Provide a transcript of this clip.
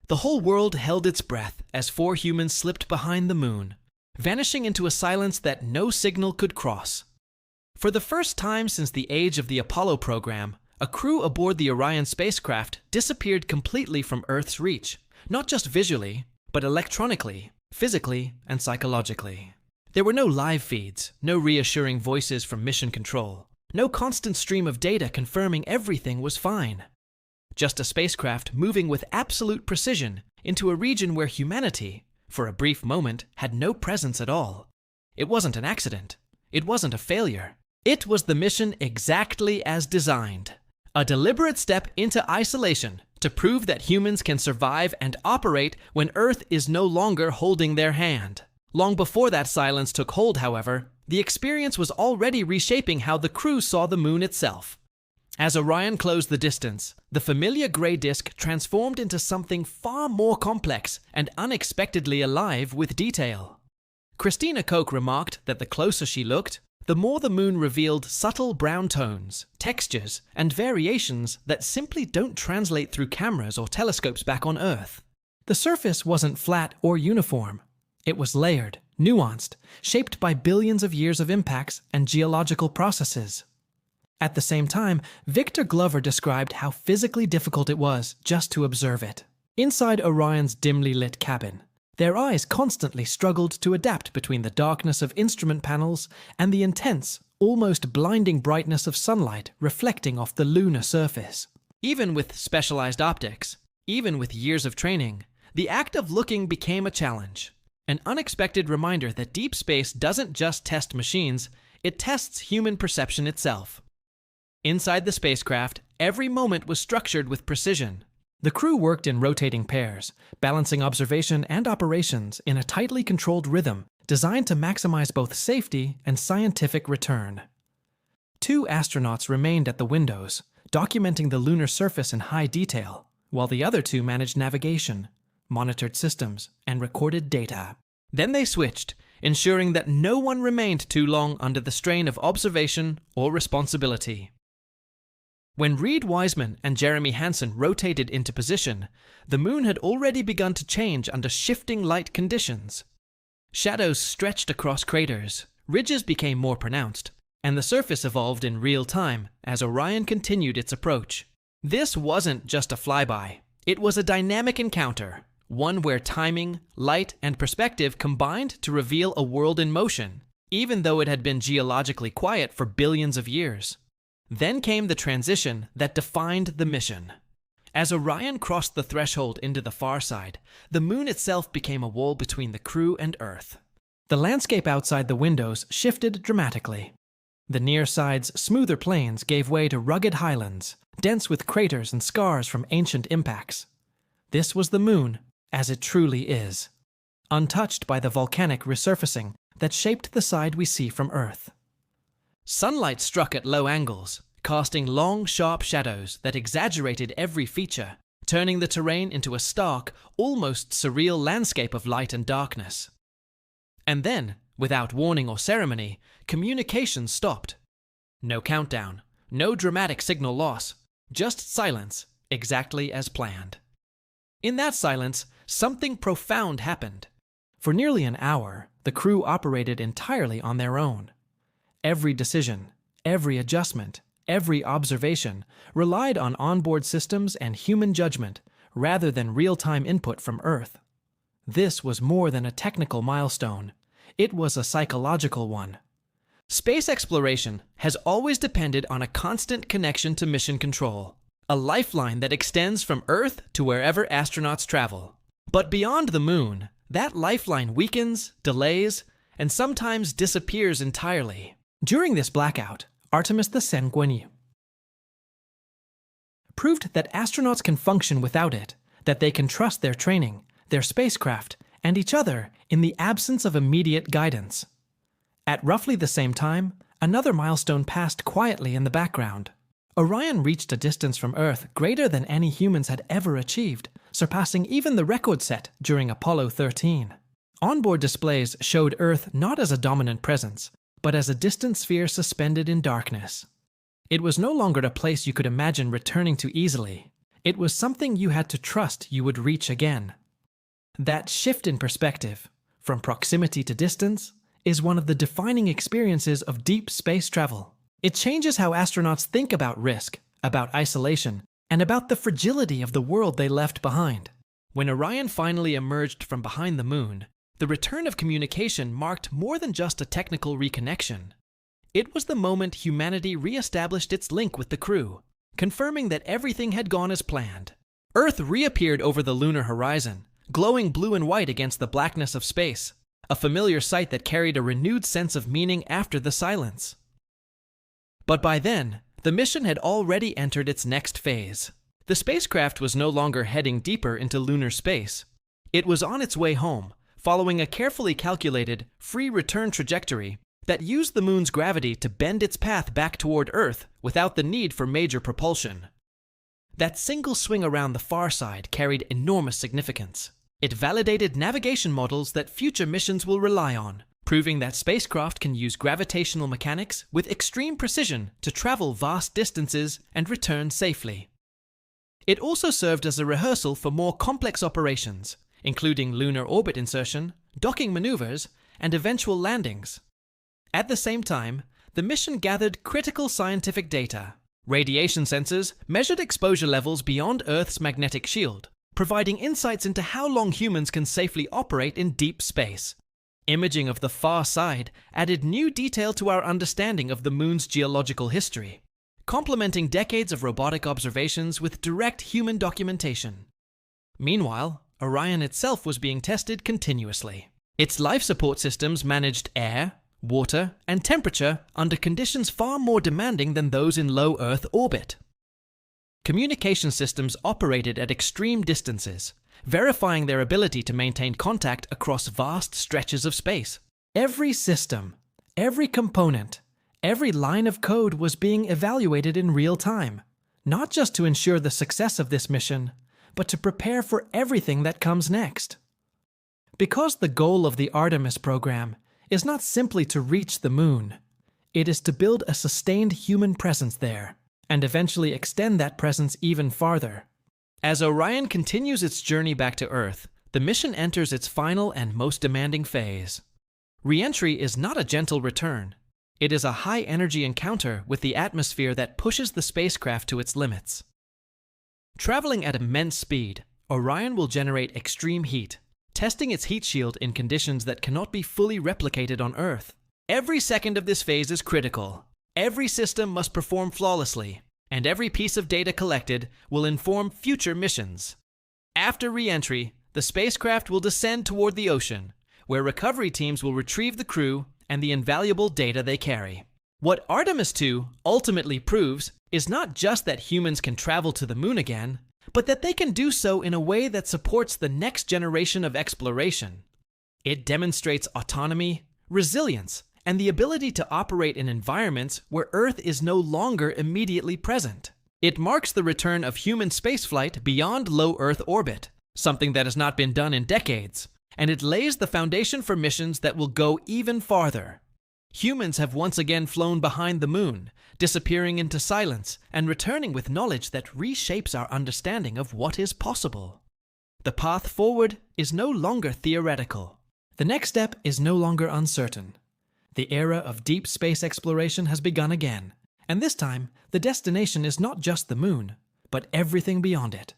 The whole world held its breath as 4 humans slipped behind the moon, vanishing into a silence that no signal could cross. For the first time since the age of the Apollo program, a crew aboard the Orion spacecraft disappeared completely from Earth's reach, not just visually, but electronically, physically, and psychologically. There were no live feeds, no reassuring voices from mission control, no constant stream of data confirming everything was fine. Just a spacecraft moving with absolute precision into a region where humanity, for a brief moment, had no presence at all. It wasn't an accident. It wasn't a failure. It was the mission exactly as designed. A deliberate step into isolation to prove that humans can survive and operate when Earth is no longer holding their hand. Long before that silence took hold, however, the experience was already reshaping how the crew saw the moon itself. As Orion closed the distance, the familiar gray disk transformed into something far more complex and unexpectedly alive with detail. Christina Koch remarked that the closer she looked, the more the moon revealed subtle brown tones, textures, and variations that simply don't translate through cameras or telescopes back on Earth. The surface wasn't flat or uniform. It was layered, nuanced, shaped by billions of years of impacts and geological processes. At the same time, Victor Glover described how physically difficult it was just to observe it. Inside Orion's dimly lit cabin, their eyes constantly struggled to adapt between the darkness of instrument panels and the intense, almost blinding brightness of sunlight reflecting off the lunar surface. Even with specialized optics, even with years of training, the act of looking became a challenge. An unexpected reminder that deep space doesn't just test machines, it tests human perception itself. Inside the spacecraft, every moment was structured with precision. The crew worked in rotating pairs, balancing observation and operations in a tightly controlled rhythm designed to maximize both safety and scientific return. 2 astronauts remained at the windows, documenting the lunar surface in high detail, while the other 2 managed navigation, monitored systems, and recorded data. Then they switched, ensuring that no one remained too long under the strain of observation or responsibility. When Reed Wiseman and Jeremy Hansen rotated into position, the moon had already begun to change under shifting light conditions. Shadows stretched across craters, ridges became more pronounced, and the surface evolved in real time as Orion continued its approach. This wasn't just a flyby. It was a dynamic encounter, one where timing, light, and perspective combined to reveal a world in motion, even though it had been geologically quiet for billions of years. Then came the transition that defined the mission. As Orion crossed the threshold into the far side, the moon itself became a wall between the crew and Earth. The landscape outside the windows shifted dramatically. The near side's smoother plains gave way to rugged highlands, dense with craters and scars from ancient impacts. This was the moon, as it truly is, untouched by the volcanic resurfacing that shaped the side we see from Earth. Sunlight struck at low angles, casting long, sharp shadows that exaggerated every feature, turning the terrain into a stark, almost surreal landscape of light and darkness. And then, without warning or ceremony, communication stopped. No countdown, no dramatic signal loss, just silence, exactly as planned. In that silence, something profound happened. For nearly an hour, the crew operated entirely on their own. Every decision, every adjustment, every observation relied on onboard systems and human judgment rather than real-time input from Earth. This was more than a technical milestone. It was a psychological one. Space exploration has always depended on a constant connection to mission control, a lifeline that extends from Earth to wherever astronauts travel. But beyond the moon, that lifeline weakens, delays, and sometimes disappears entirely. During this blackout, Artemis II proved that astronauts can function without it, that they can trust their training, their spacecraft, and each other in the absence of immediate guidance. At roughly the same time, another milestone passed quietly in the background. Orion reached a distance from Earth greater than any humans had ever achieved, surpassing even the record set during Apollo 13. Onboard displays showed Earth not as a dominant presence, but as a distant sphere suspended in darkness. It was no longer a place you could imagine returning to easily. It was something you had to trust you would reach again. That shift in perspective, from proximity to distance, is one of the defining experiences of deep space travel. It changes how astronauts think about risk, about isolation, and about the fragility of the world they left behind. When Orion finally emerged from behind the moon, the return of communication marked more than just a technical reconnection. It was the moment humanity re-established its link with the crew, confirming that everything had gone as planned. Earth reappeared over the lunar horizon, glowing blue and white against the blackness of space, a familiar sight that carried a renewed sense of meaning after the silence. But by then, the mission had already entered its next phase. The spacecraft was no longer heading deeper into lunar space. It was on its way home, following a carefully calculated, free return trajectory that used the moon's gravity to bend its path back toward Earth without the need for major propulsion. That single swing around the far side carried enormous significance. It validated navigation models that future missions will rely on, proving that spacecraft can use gravitational mechanics with extreme precision to travel vast distances and return safely. It also served as a rehearsal for more complex operations, including lunar orbit insertion, docking maneuvers, and eventual landings. At the same time, the mission gathered critical scientific data. Radiation sensors measured exposure levels beyond Earth's magnetic shield, providing insights into how long humans can safely operate in deep space. Imaging of the far side added new detail to our understanding of the moon's geological history, complementing decades of robotic observations with direct human documentation. Meanwhile, Orion itself was being tested continuously. Its life support systems managed air, water, and temperature under conditions far more demanding than those in low Earth orbit. Communication systems operated at extreme distances, verifying their ability to maintain contact across vast stretches of space. Every system, every component, every line of code was being evaluated in real time, not just to ensure the success of this mission, but to prepare for everything that comes next. Because the goal of the Artemis program is not simply to reach the moon, it is to build a sustained human presence there, and eventually extend that presence even farther. As Orion continues its journey back to Earth, the mission enters its final and most demanding phase. Re-entry is not a gentle return. It is a high-energy encounter with the atmosphere that pushes the spacecraft to its limits. Traveling at immense speed, Orion will generate extreme heat, testing its heat shield in conditions that cannot be fully replicated on Earth. Every second of this phase is critical. Every system must perform flawlessly, and every piece of data collected will inform future missions. After re-entry, the spacecraft will descend toward the ocean, where recovery teams will retrieve the crew and the invaluable data they carry. What Artemis II ultimately proves is not just that humans can travel to the moon again, but that they can do so in a way that supports the next generation of exploration. It demonstrates autonomy, resilience, and the ability to operate in environments where Earth is no longer immediately present. It marks the return of human spaceflight beyond low Earth orbit, something that has not been done in decades, and it lays the foundation for missions that will go even farther. Humans have once again flown behind the moon, disappearing into silence and returning with knowledge that reshapes our understanding of what is possible. The path forward is no longer theoretical. The next step is no longer uncertain. The era of deep space exploration has begun again, and this time, the destination is not just the moon, but everything beyond it.